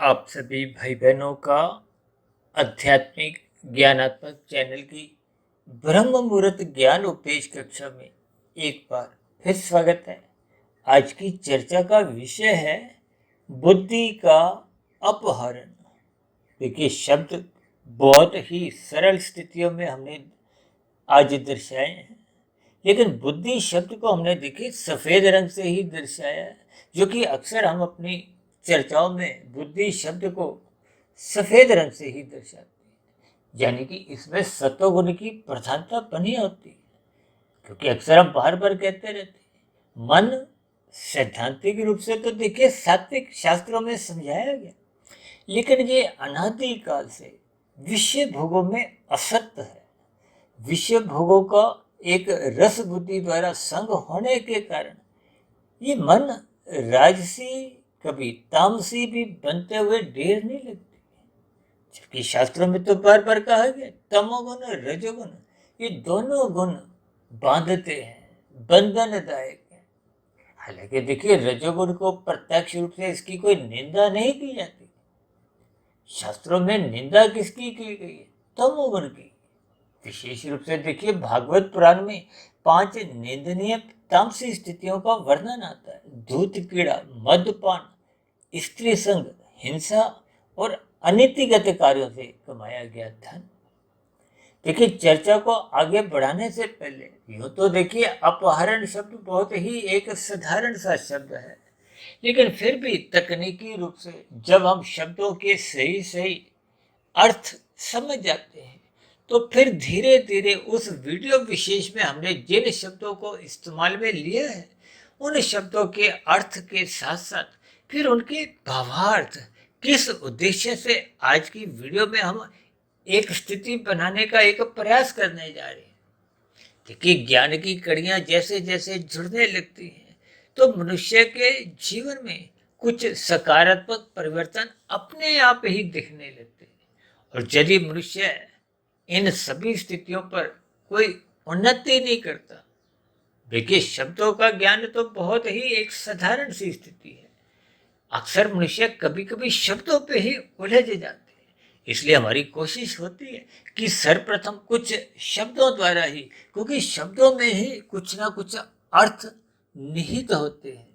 आप सभी भाई बहनों का आध्यात्मिक ज्ञानात्मक चैनल की ब्रह्म मुहूर्त ज्ञान उपदेश कक्षा में एक बार फिर स्वागत है। आज की चर्चा का विषय है बुद्धि का अपहरण। देखिए, शब्द बहुत ही सरल स्थितियों में हमने आज दर्शाए हैं, लेकिन बुद्धि शब्द को हमने देखिए सफेद रंग से ही दर्शाया है, जो कि अक्सर हम अपनी चर्चाओं में बुद्धि शब्द को सफेद रंग से ही दर्शाते हैं, यानी कि इसमें सत्वगुण की प्रधानता बनी होती है। क्योंकि अक्सर हम बार बार कहते रहते हैं, मन सैद्धांतिक रूप से तो देखिए सात्विक शास्त्रों में समझाया गया, लेकिन ये अनादि काल से विषय भोगों में असत्य है। विषय भोगों का एक रस बुद्धि द्वारा संग होने के कारण ये मन राजसी कभी तामसी भी बनते हुए देर नहीं लगती। जबकि शास्त्रों में तो बार बार कहा गया तमोगुण रजोगुण ये दोनों गुण बांधते हैं, बंधनदायक है। हालांकि देखिए, रजोगुण को प्रत्यक्ष रूप से इसकी कोई निंदा नहीं की जाती। शास्त्रों में निंदा किसकी की गई है? तमोगुण की। विशेष रूप से देखिए, भागवत पुराण में 5 निंदनीय तामसी स्थितियों का वर्णन आता है। धूत कीड़ा, मद्यपान, स्त्री संग, हिंसा और अनीतिगत कार्यों से कमाया गया धन। देखिए, चर्चा को आगे बढ़ाने से पहले यूं तो देखिए अपहरण शब्द बहुत ही एक साधारण सा शब्द है, लेकिन फिर भी तकनीकी रूप से जब हम शब्दों के सही सही अर्थ समझ जाते हैं, तो फिर धीरे धीरे उस वीडियो विशेष में हमने जिन शब्दों को इस्तेमाल में लिया है, उन शब्दों के अर्थ के साथ साथ फिर उनके भावार्थ किस उद्देश्य से आज की वीडियो में हम एक स्थिति बनाने का एक प्रयास करने जा रहे हैं। देखिए, ज्ञान की कड़ियां जैसे जैसे जुड़ने लगती हैं, तो मनुष्य के जीवन में कुछ सकारात्मक परिवर्तन अपने आप ही दिखने लगते हैं। और यदि मनुष्य इन सभी स्थितियों पर कोई उन्नति नहीं करता, देखिए शब्दों का ज्ञान तो बहुत ही एक साधारण सी स्थिति है। अक्सर मनुष्य कभी कभी शब्दों पे ही उलझ जाते हैं। इसलिए हमारी कोशिश होती है कि सर्वप्रथम कुछ शब्दों द्वारा ही, क्योंकि शब्दों में ही कुछ ना कुछ अर्थ निहित होते हैं,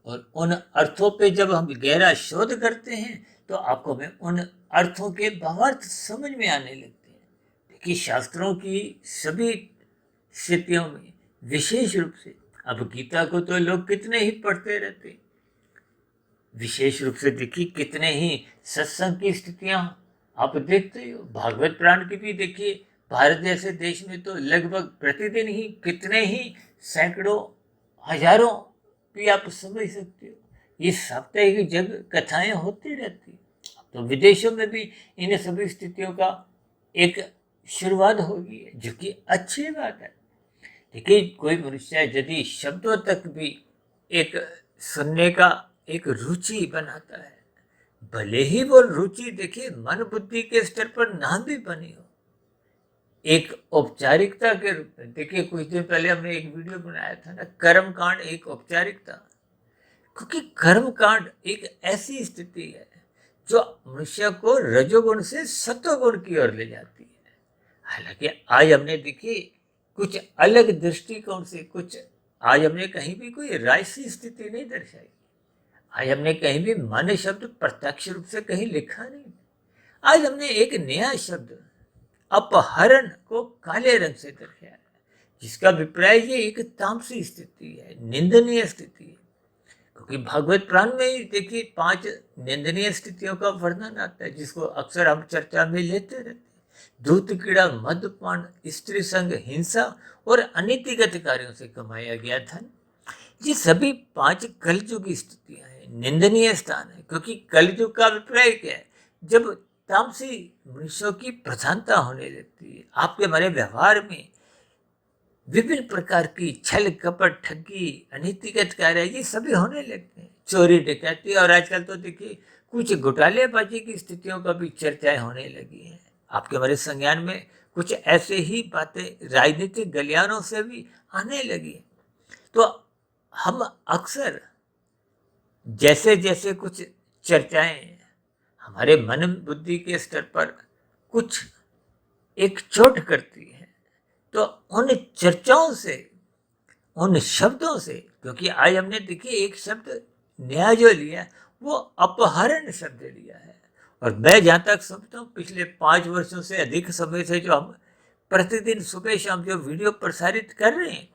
और उन अर्थों पे जब हम गहरा शोध करते हैं तो आंखों में उन अर्थों के भावार्थ समझ में आने लगते हैं। देखिए, शास्त्रों की सभी स्थितियों में विशेष रूप से, अब गीता को तो लोग कितने ही पढ़ते रहते हैं, विशेष रूप से देखिए कितने ही सत्संग की स्थितियां आप देखते हो। भागवत पुराण की भी देखिए, भारत जैसे देश में तो लगभग प्रतिदिन ही कितने ही सैकड़ों हजारों भी आप समझ सकते हो, ये साप्ताहिक जग कथाएं होती रहती। तो विदेशों में भी इन सभी स्थितियों का एक शुरुआत होगी, जो कि अच्छी बात है। देखिए, कोई मनुष्य यदि शब्दों तक भी एक सुनने का एक रुचि बनाता है, भले ही वो रुचि देखिए मन बुद्धि के स्तर पर ना भी बनी हो, एक औपचारिकता के रूप में। देखिए, कुछ दिन पहले हमने एक वीडियो बनाया था ना, कर्म कांड एक औपचारिकता। क्योंकि कर्म कांड एक ऐसी स्थिति है जो मनुष्य को रजोगुण से सत्वगुण की ओर ले जाती है। हालांकि आज हमने देखिए कुछ अलग दृष्टिकोण से, कुछ आज हमने कहीं भी कोई राजसी स्थिति नहीं दर्शाई। आज हमने कहीं भी मन शब्द प्रत्यक्ष रूप से कहीं लिखा नहीं। आज हमने एक नया शब्द अपहरण को काले रंग से दर्शाया, जिसका अभिप्राय ये एक तामसी स्थिति है, निंदनीय स्थिति है। क्योंकि भागवत पुराण में ही देखिए 5 निंदनीय स्थितियों का वर्णन आता है, जिसको अक्सर हम चर्चा में लेते रहते हैं। धूत कीड़ा, मद्यपान, स्त्री संग, हिंसा और अनीतिगत कार्यों से कमाया गया धन, ये सभी 5 कलयुग की स्थितियां हैं, निंदनीय स्थान है। क्योंकि कलयुग का अभिप्राय क्या है? जब तामसी मनुष्यों की प्रधानता होने लगती है, आपके हमारे व्यवहार में विभिन्न प्रकार की छल कपट, ठगी, अनीतिगत कार्य ये सभी होने लगते हैं, चोरी डकैती, और आजकल तो देखिए कुछ घोटालेबाजी की स्थितियों का भी चर्चाएं होने लगी हैं। आपके हमारे संज्ञान में कुछ ऐसे ही बातें राजनीतिक गलियारों से भी आने लगी। तो हम अक्सर जैसे जैसे कुछ चर्चाएं हमारे मन बुद्धि के स्तर पर कुछ एक चोट करती है, तो उन चर्चाओं से, उन शब्दों से, क्योंकि आज हमने देखिए एक शब्द नया जो लिया वो अपहरण शब्द लिया है। और मैं जहाँ तक समझता हूँ पिछले 5 वर्षों से अधिक समय से जो हम प्रतिदिन सुबह शाम जो वीडियो प्रसारित कर रहे हैं,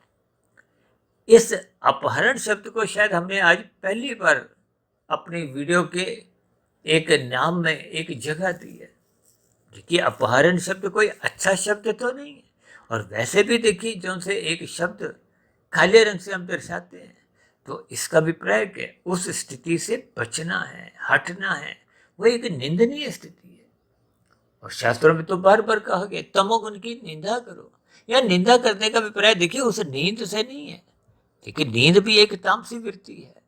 इस अपहरण शब्द को शायद हमने आज पहली बार अपनी वीडियो के एक नाम में एक जगह दी है। देखिए अपहरण शब्द कोई अच्छा शब्द तो नहीं है, और वैसे भी देखिए जो से एक शब्द काले रंग से हम दर्शाते हैं, तो इसका अभिप्राय क्या है, उस स्थिति से बचना है, हटना है, वो एक निंदनीय स्थिति है। और शास्त्रों में तो बार बार कहा गया तमोगुण की निंदा करो। या निंदा करने का अभिप्राय देखिए उस नींद से नहीं है, लेकिन नींद भी एक तामसी वृत्ति है।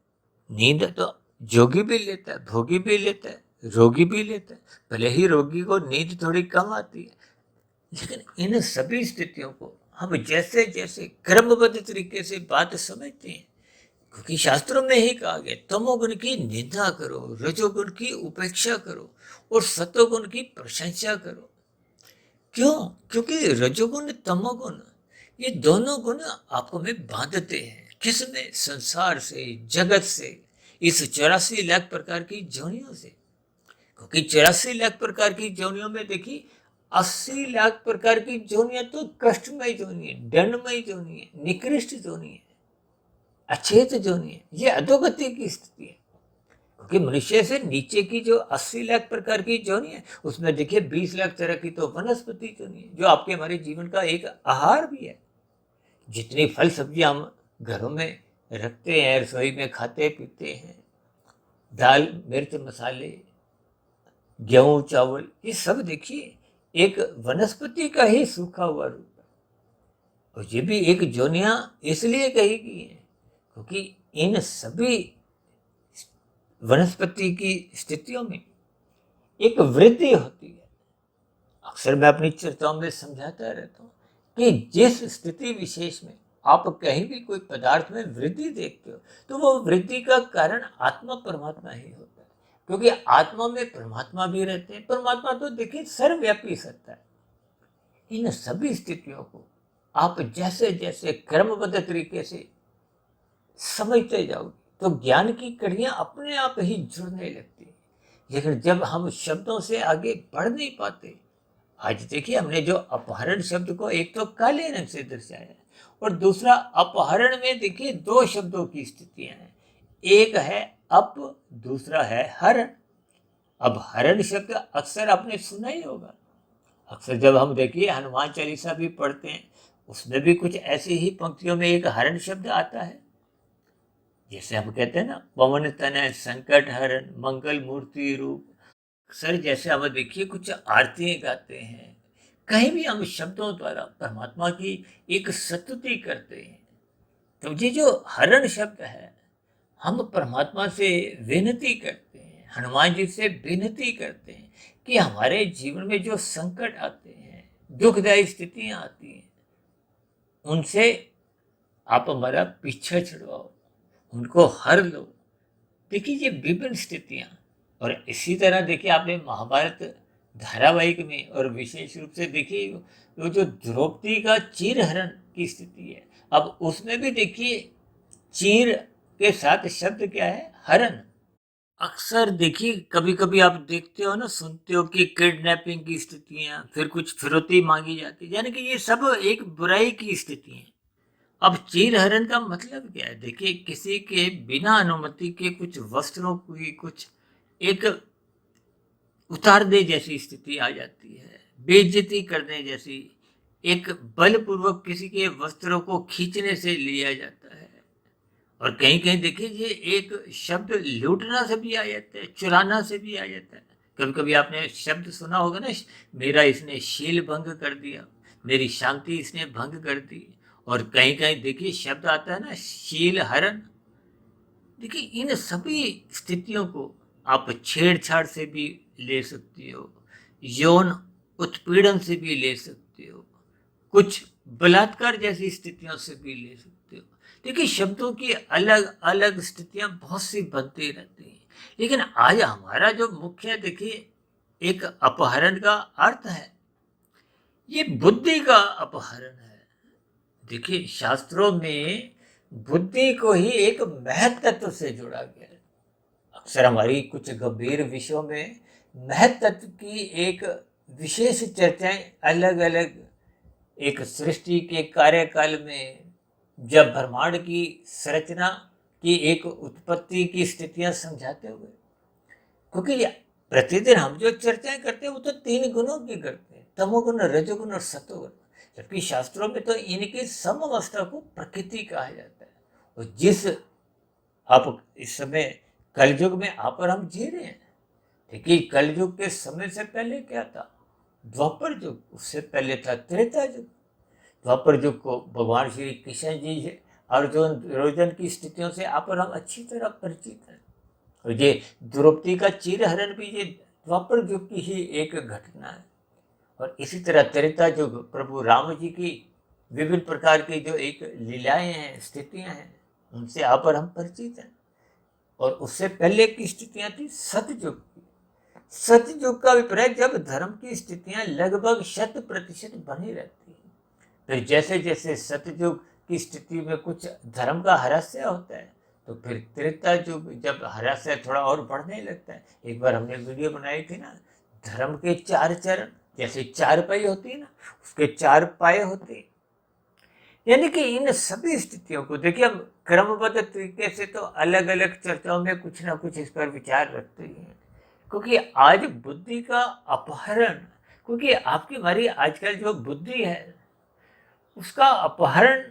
नींद तो जोगी भी लेता है, भोगी भी लेता है, रोगी भी लेता है। भले ही रोगी को नींद थोड़ी कम आती है, लेकिन इन सभी स्थितियों को हम जैसे जैसे क्रमबद्ध तरीके से बात समझते हैं, क्योंकि शास्त्रों में ही कहा गया तमोगुण की निंदा करो, रजोगुण की उपेक्षा करो और सतोगुण की प्रशंसा करो। क्यों? क्योंकि रजोगुण तमोगुण ये दोनों गुण आपको में बांधते हैं। किसमें? संसार से, जगत से, इस 84 लाख प्रकार की जोनियों से। क्योंकि 84 लाख प्रकार की जोनियों में देखिए 80 लाख प्रकार की जोनियां तो कष्टमय जोनी है, दंडमय जोनी है, निकृष्ट जोनी है, अचेत जोनी है, ये अधोगति की स्थिति है। क्योंकि मनुष्य से नीचे की जो 80 लाख प्रकार की जोनी है, उसमें देखिए 20 लाख तरह की तो वनस्पति जोनी है, जो आपके हमारे जीवन का एक आहार भी है। जितनी फल सब्जियां हम घरों में रखते हैं, रसोई में खाते पीते हैं, दाल मिर्च मसाले, गेहूं चावल, ये सब देखिए एक वनस्पति का ही सूखा हुआ रूप है। और ये भी एक जोनियां इसलिए कही गई है क्योंकि इन सभी वनस्पति की स्थितियों में एक वृद्धि होती है। अक्सर मैं अपनी चर्चाओं में समझाता रहता हूँ कि जिस स्थिति विशेष में आप कहीं भी कोई पदार्थ में वृद्धि देखते हो, तो वो वृद्धि का कारण आत्मा परमात्मा ही होता है। क्योंकि आत्मा में परमात्मा भी रहते हैं। परमात्मा तो देखिए सर्वव्यापी सत्ता है। इन सभी स्थितियों को आप जैसे जैसे क्रमबद्ध तरीके से समझते जाओगे, तो ज्ञान की कड़ियां अपने आप ही जुड़ने लगती हैं। लेकिन जब हम शब्दों से आगे बढ़ नहीं पाते, आज देखिए हमने जो अपहरण शब्द को एक तो काले रंग से दर्शाया है, और दूसरा अपहरण में देखिए 2 शब्दों की स्थितियां हैं। एक है अप, दूसरा है हरण। अब हरण शब्द अक्सर आपने सुना ही होगा। अक्सर जब हम देखिए हनुमान चालीसा भी पढ़ते हैं, उसमें भी कुछ ऐसी ही पंक्तियों में एक हरण शब्द आता है। जैसे हम कहते हैं ना, पवन तनय संकट हरण मंगल मूर्ति रूप। सर जैसे हम देखिए कुछ आरतियां गाते हैं, कहीं भी हम शब्दों द्वारा परमात्मा की एक स्तुति करते हैं, तो ये जो हरण शब्द है, हम परमात्मा से विनती करते हैं, हनुमान जी से विनती करते हैं कि हमारे जीवन में जो संकट आते हैं, दुखदायी स्थितियां आती हैं, उनसे आप हमारा पीछा छुड़वाओ, उनको हर लो। देखिए ये विभिन्न स्थितियां, और इसी तरह देखिए आपने महाभारत धारावाहिक में, और विशेष रूप से देखिए वो जो द्रौपदी का चीरहरण की स्थिति है, अब उसमें भी देखिए चीर के साथ शब्द क्या है? हरण। अक्सर देखिए कभी कभी आप देखते हो ना, सुनते हो कि किडनैपिंग की स्थितियां, फिर कुछ फिरौती मांगी जाती है, यानी कि ये सब एक बुराई की स्थिति है। अब चीरहरण का मतलब क्या है? देखिए किसी के बिना अनुमति के कुछ वस्त्रों की कुछ एक उतारने जैसी स्थिति आ जाती है, बेइज्जती करने जैसी, एक बलपूर्वक किसी के वस्त्रों को खींचने से लिया जाता है। और कहीं कहीं देखिए ये एक शब्द लूटना से भी आ जाता है, चुराना से भी आ जाता है। कभी कभी आपने शब्द सुना होगा ना, मेरा इसने शील भंग कर दिया, मेरी शांति इसने भंग कर दी। और कहीं कहीं देखिए शब्द आता है ना, शील हरण। देखिए इन सभी स्थितियों को आप छेड़छाड़ से भी ले सकती हो, यौन उत्पीड़न से भी ले सकते हो, कुछ बलात्कार जैसी स्थितियों से भी ले सकते हो। देखिए शब्दों की अलग अलग स्थितियां बहुत सी बनती रहती हैं, लेकिन आज हमारा जो मुख्य देखिए एक अपहरण का अर्थ है, ये बुद्धि का अपहरण है। देखिए शास्त्रों में बुद्धि को ही एक महत्त्व से जोड़ा गया है। अक्सर हमारी कुछ गंभीर विषयों में महत्त्व की एक विशेष चर्चाएं अलग अलग एक सृष्टि के कार्यकाल में जब ब्रह्मांड की संरचना की एक उत्पत्ति की स्थितियां समझाते हुए, क्योंकि प्रतिदिन हम जो चर्चाएं करते हैं वो तो 3 गुणों की करते हैं, तमोगुण, रजोगुण और सतोगुण। जबकि शास्त्रों में तो इनकी समअवस्था को प्रकृति कहा जाता है। और जिस आप इस समय कलयुग में आप और हम जी रहे हैं, देखिए कलयुग के समय से पहले क्या था? द्वापर युग। उससे पहले था त्रेता युग। द्वापर युग को भगवान श्री कृष्ण जी है अर्जुन रोजन की स्थितियों से आप और हम अच्छी तरह परिचित हैं। और ये द्रौपदी का चीरहरण भी ये द्वापर युग की ही एक घटना है। और इसी तरह त्रेता युग प्रभु राम जी की विभिन्न प्रकार की जो एक लीलाएं हैं, स्थितियां हैं, उनसे आप और हम परिचित हैं। और उससे पहले की स्थितियां थी सतयुग की। सतयुग का अभिप्राय जब धर्म की स्थितियां लगभग 100% बनी रहती हैं। फिर जैसे जैसे सतयुग की स्थिति में कुछ धर्म का ह्रास्य होता है, तो फिर त्रेता युग जब ह्रास्य थोड़ा और बढ़ने लगता है। एक बार हमने वीडियो बनाई थी ना, धर्म के 4 चरण, जैसे 4 पाई होती है ना, उसके 4 पाए होते हैं। यानी कि इन सभी स्थितियों को देखिए हम क्रमबद्ध तरीके से तो अलग अलग चर्चाओं में कुछ ना कुछ इस पर विचार रखते ही हैं। क्योंकि आज बुद्धि का अपहरण, क्योंकि आपकी हमारी आजकल जो बुद्धि है उसका अपहरण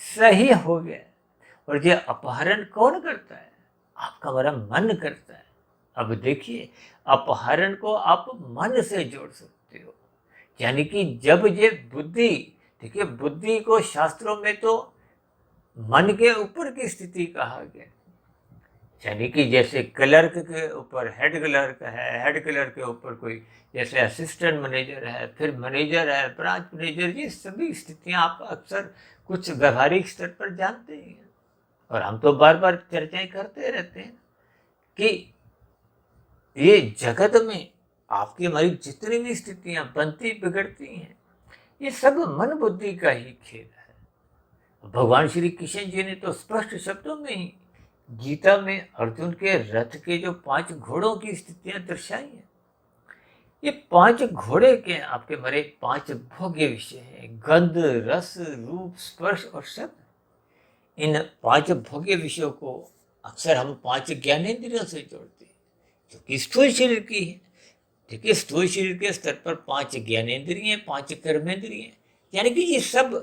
सही हो गया है। और ये अपहरण कौन करता है? आपका हमारा मन करता है। अब देखिए अपहरण को आप मन से जोड़ सकते हो। यानी कि जब ये बुद्धि, देखिए बुद्धि को शास्त्रों में तो मन के ऊपर की स्थिति कहा गया। यानी कि जैसे क्लर्क के ऊपर हेड क्लर्क है, हेड क्लर्क के ऊपर कोई जैसे असिस्टेंट मैनेजर है, फिर मैनेजर है, ब्रांच मैनेजर, ये सभी स्थितियां आप अक्सर कुछ व्यवहारिक स्तर पर जानते ही हैं। और हम तो बार बार चर्चाएं करते रहते हैं कि ये जगत में आपकी हमारी जितनी भी स्थितियां बनती बिगड़ती हैं, ये सब मन बुद्धि का ही खेल है। भगवान श्री कृष्ण जी ने तो स्पष्ट शब्दों में ही गीता में अर्जुन के रथ के जो 5 घोड़ों की स्थितियां दर्शाई हैं। ये 5 घोड़े के आपके मरे 5 भोग्य विषय हैं, गंध, रस, रूप, स्पर्श और शब्द। इन 5 भोग्य विषयों को अक्सर हम 5 ज्ञानेंद्रियों से जोड़ते हैं, जो कि स्थूल शरीर की है। देखिए स्थूल शरीर के स्तर पर 5 ज्ञानेंद्रिय, 5 कर्मेंद्रिय, यानी कि ये सब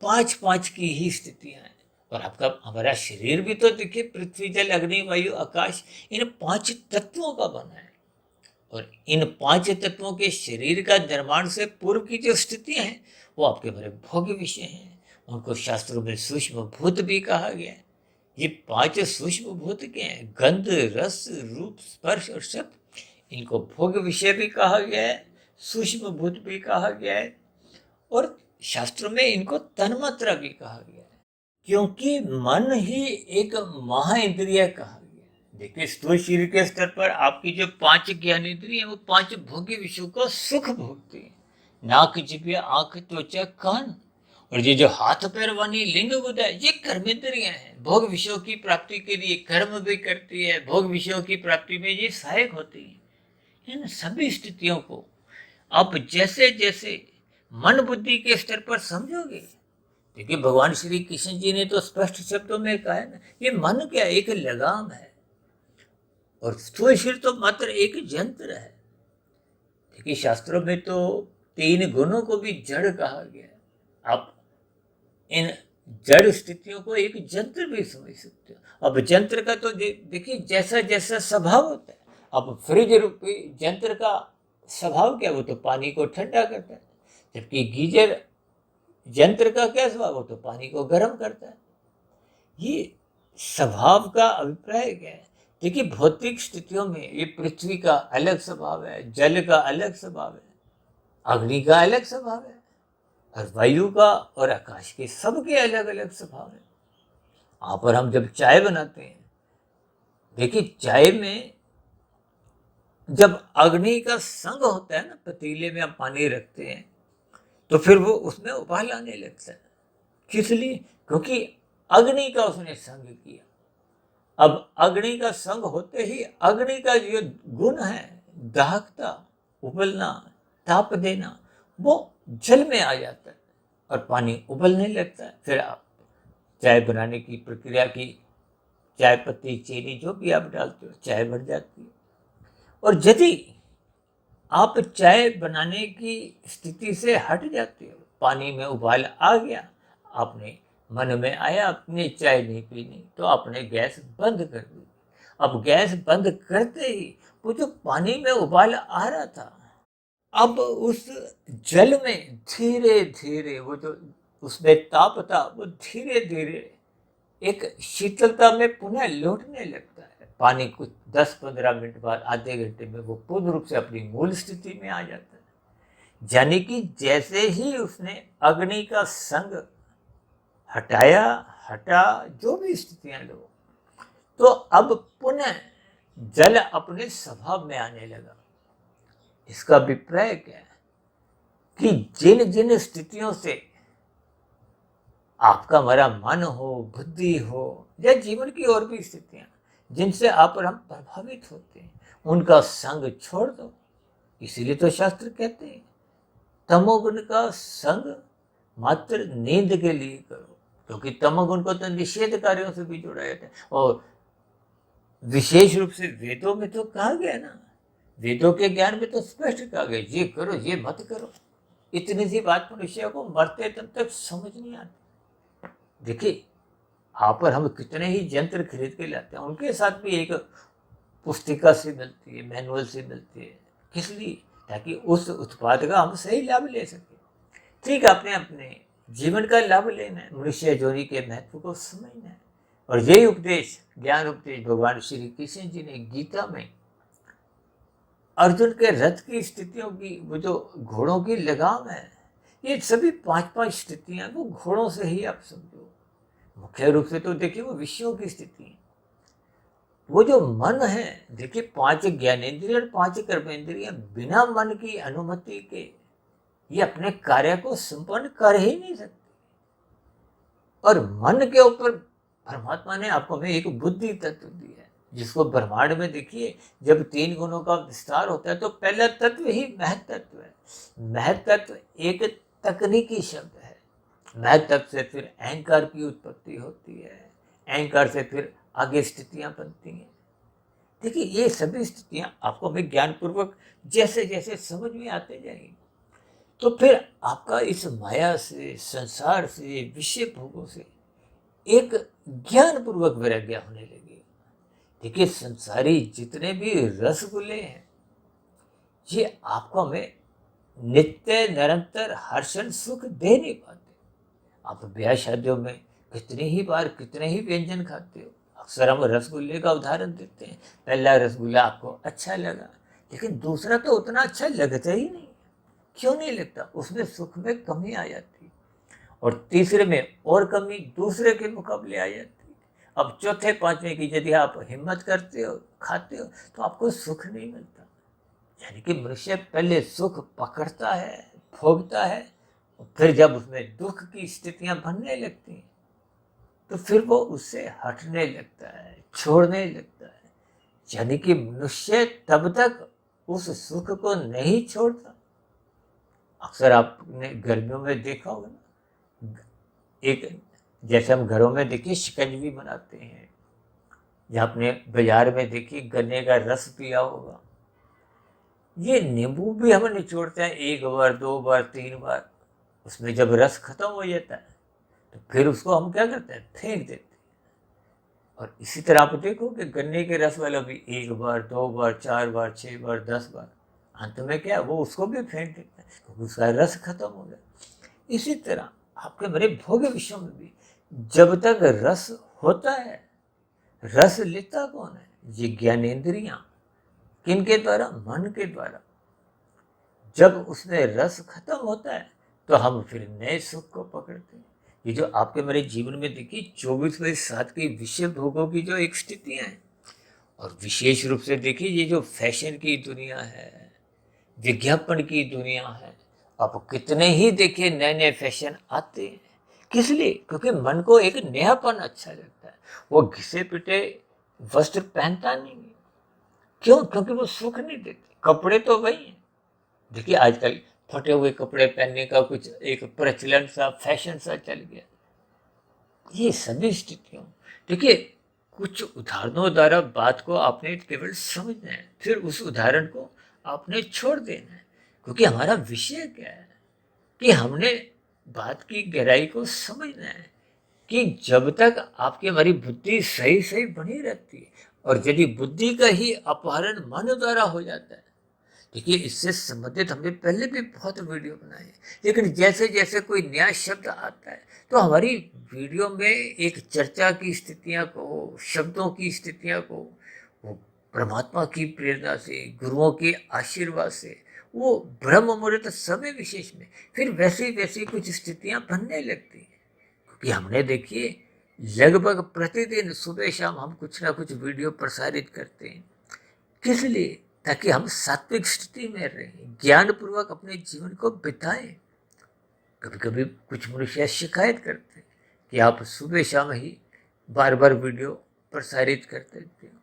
5 की ही स्थितियां हैं। और आपका हमारा शरीर भी तो देखिए पृथ्वी, जल, अग्नि, वायु, आकाश, इन 5 तत्वों का बना है। और इन 5 तत्वों के शरीर का निर्माण से पूर्व की जो स्थितियां हैं वो आपके बड़े भोग्य विषय हैं। उनको शास्त्रों में सूक्ष्म भूत भी कहा गया है। ये 5 सूक्ष्म भूत के हैं, गंध, रस, रूप, स्पर्श और शब्द। इनको भोग विषय भी कहा गया है, सूक्ष्म भूत भी कहा गया है, और शास्त्रों में इनको तन्मात्रा भी कहा गया है। क्योंकि मन ही एक महाइंद्रिय कहा गया है। देखिए स्थूल शरीर के स्तर पर आपकी जो 5 ज्ञानेंद्रिय है वो 5 भोग्य विषयों को सुख भोगती है। नाक, जिह्वा, आंख, त्वचा, कान, और ये जो हाथ पैर वाणी लिंग गुदा, ये कर्मेंद्रियां हैं। भोग विषयों की प्राप्ति के लिए कर्म भी करती है, भोग विषयों की प्राप्ति में ये सहायक होती है। इन सभी स्थितियों को आप जैसे जैसे मन बुद्धि के स्तर पर समझोगे, देखिए भगवान श्री कृष्ण जी ने तो स्पष्ट शब्दों में कहा है ना, ये मन क्या एक लगाम है और स्थूल शरीर तो मात्र एक यंत्र है। देखिए शास्त्रों में तो 3 गुणों को भी जड़ कहा गया है। आप इन जड़ स्थितियों को एक यंत्र भी समझ सकते हो। अब यंत्र का तो देखिए जैसा जैसा स्वभाव होता है। अब फ्रिज रूपी यंत्र का स्वभाव क्या, वो तो पानी को ठंडा करता है। जबकि गीजर यंत्र का क्या स्वभाव, वो तो पानी को गर्म करता है। ये स्वभाव का अभिप्राय क्या है? देखिए भौतिक स्थितियों में ये पृथ्वी का अलग स्वभाव है, जल का अलग स्वभाव है, अग्नि का अलग स्वभाव है, और वायु का और आकाश के सबके अलग अलग स्वभाव है। आप और हम जब चाय बनाते हैं, देखिए चाय में जब अग्नि का संग होता है ना, पतीले में आप पानी रखते हैं तो फिर वो उसमें उबाल आने लगता है। किस लिए? क्योंकि अग्नि का उसने संग किया। अब अग्नि का संग होते ही अग्नि का जो गुण है, दाहकता, उबलना, ताप देना, वो जल में आ जाता है और पानी उबलने लगता है। फिर आप चाय बनाने की प्रक्रिया की, चाय पत्ती, चीनी जो भी आप डालते हो, चाय बन जाती है। और यदि आप चाय बनाने की स्थिति से हट जाते हो, पानी में उबाल आ गया, आपने मन में आया अपनी चाय नहीं पीनी, तो आपने गैस बंद कर दी। अब गैस बंद करते ही वो जो पानी में उबाल आ रहा था, अब उस जल में धीरे धीरे वो जो उसमें ताप था, वो धीरे धीरे एक शीतलता में पुनः लौटने लगता है। पानी कुछ 10-15 मिनट बाद, आधे घंटे में वो पूर्ण रूप से अपनी मूल स्थिति में आ जाता है। यानी कि जैसे ही उसने अग्नि का संग हटाया, हटा, जो भी स्थितियां लो, तो अब पुनः जल अपने स्वभाव में आने लगा। इसका अभिप्राय क्या है कि जिन जिन स्थितियों से आपका हमारा मन हो, बुद्धि हो, या जीवन की और भी स्थितियां जिनसे आप और हम प्रभावित होते हैं, उनका संग छोड़ दो। इसीलिए तो शास्त्र कहते हैं तमोगुण का संग मात्र नींद के लिए करो, क्योंकि तमोगुण को तो निषेध कार्यों से भी जोड़ा जाता है। और विशेष रूप से वेदों में तो कहा गया ना, वेदों के ज्ञान में तो स्पष्ट कहा गया, ये करो, ये मत करो। इतनी सी बात मनुष्य को मरते दम तक समझ नहीं आती। देखिए, आप और हम कितने ही यंत्र खरीद के लाते हैं, उनके साथ भी एक पुस्तिका से मिलती है, मैनुअल से मिलती है। किस लिए? ताकि उस उत्पाद का हम सही लाभ ले सकें। ठीक, आपने अपने जीवन का लाभ लेना है, मनुष्य जोनी के महत्व को समझना है। और यही उपदेश, ज्ञान उपदेश भगवान श्री कृष्ण जी ने गीता में अर्जुन के रथ की स्थितियों की, वो जो घोड़ों की लगाम है, ये सभी 5-5 स्थितियां वो घोड़ों से ही आप समझो। मुख्य रूप से तो देखिए वो विषयों की स्थिति है। वो जो मन है, देखिए 5 ज्ञानेंद्रिय और 5 कर्मेंद्रिय बिना मन की अनुमति के ये अपने कार्य को संपन्न कर ही नहीं सकते। और मन के ऊपर परमात्मा ने आपको में एक बुद्धि तत्व दिया है, जिसको ब्रह्मांड में देखिए जब 3 गुणों का विस्तार होता है तो पहला तत्व ही महत तत्व है। महत तत्व एक तकनीकी शब्द है। महत तत्व से फिर अहंकार की उत्पत्ति होती है, अहंकार से फिर आगे स्थितियां बनती हैं। देखिए ये सभी स्थितियां आपको में ज्ञान पूर्वक जैसे जैसे समझ में आते जाएंगी, तो फिर आपका इस माया से, संसार से, विषय भोगों से एक ज्ञान पूर्वक वैराग्य होने लगे। देखिए संसारी जितने भी रसगुल्ले हैं, ये आपको हमें नित्य निरंतर हर्षण सुख दे नहीं पाते। आप ब्याह शादियों में कितनी ही बार कितने ही व्यंजन खाते हो, अक्सर हम रसगुल्ले का उदाहरण देते हैं। पहला रसगुल्ला आपको अच्छा लगा, लेकिन दूसरा तो उतना अच्छा लगता ही नहीं। क्यों नहीं लगता? उसमें सुख में कमी आ जाती है, और तीसरे में और कमी दूसरे के मुकाबले आ जाती है। अब चौथे पांचवें की यदि आप हिम्मत करते हो, खाते हो, तो आपको सुख नहीं मिलता। यानी कि मनुष्य पहले सुख पकड़ता है, भोगता है, और फिर जब उसमें दुख की स्थितियां बनने लगती हैं, तो फिर वो उससे हटने लगता है, छोड़ने लगता है। यानी कि मनुष्य तब तक उस सुख को नहीं छोड़ता। अक्सर आपने गर्मियों में देखा होगा ना, एक जैसे हम घरों में देखिए शिकंजवी बनाते हैं, या आपने बाजार में देखिए गन्ने का रस पिया होगा। ये नींबू भी हम निचोड़ते हैं 1 बार, 2 बार, 3 बार, उसमें जब रस खत्म हो जाता है तो फिर उसको हम क्या करते हैं? फेंक देते हैं। और इसी तरह आप देखो कि गन्ने के रस वाला भी 1 बार, 2 बार, 4 बार, 6 बार, 10 बार, अंत में क्या, वो उसको भी फेंक देता है क्योंकि उसका रस खत्म हो गया। इसी तरह आपके मेरे भोग्य विषयों में भी जब तक रस होता है, रस लेता कौन है? ये ज्ञानेंद्रियां। किनके द्वारा? मन के द्वारा। जब उसमें रस खत्म होता है तो हम फिर नए सुख को पकड़ते हैं। ये जो आपके मेरे जीवन में देखिए 24/7 की विषय भोगों की जो एक स्थितियां हैं, और विशेष रूप से देखिए ये जो फैशन की दुनिया है, विज्ञापन की दुनिया है, अब कितने ही देखिए नए नए फैशन आते हैं। किस लिए? क्योंकि मन को एक नयापन अच्छा लगता है। वो घिसे पिटे वस्त्र पहनता नहीं है। क्यों? क्योंकि वो सुख नहीं देते। कपड़े तो वही हैं। देखिए आजकल फटे हुए कपड़े पहनने का कुछ एक प्रचलन सा, फैशन सा चल गया। ये सभी स्थितियों, देखिए कुछ उदाहरणों द्वारा बात को आपने केवल समझना है, फिर उस उदाहरण को आपने छोड़ देना है। क्योंकि हमारा विषय क्या है कि हमने बात की गहराई को समझना है कि जब तक आपकी हमारी बुद्धि सही सही बनी रहती है, और यदि बुद्धि का ही अपहरण मन द्वारा हो जाता है। देखिए इससे संबंधित हमने पहले भी बहुत वीडियो बनाए हैं, लेकिन जैसे जैसे कोई नया शब्द आता है तो हमारी वीडियो में एक चर्चा की स्थितियां को, शब्दों की स्थितियां को, वो परमात्मा की प्रेरणा से, गुरुओं के आशीर्वाद से, वो ब्रह्म मुहूर्त समय विशेष में फिर वैसी वैसी कुछ स्थितियां बनने लगती हैं। क्योंकि हमने देखिए लगभग प्रतिदिन सुबह शाम हम कुछ ना कुछ वीडियो प्रसारित करते हैं। किस लिए? ताकि हम सात्विक स्थिति में रहें, ज्ञान पूर्वक अपने जीवन को बिताएं। कभी कभी कुछ मनुष्य शिकायत करते हैं कि आप सुबह शाम ही बार बार वीडियो प्रसारित करते रहते हो।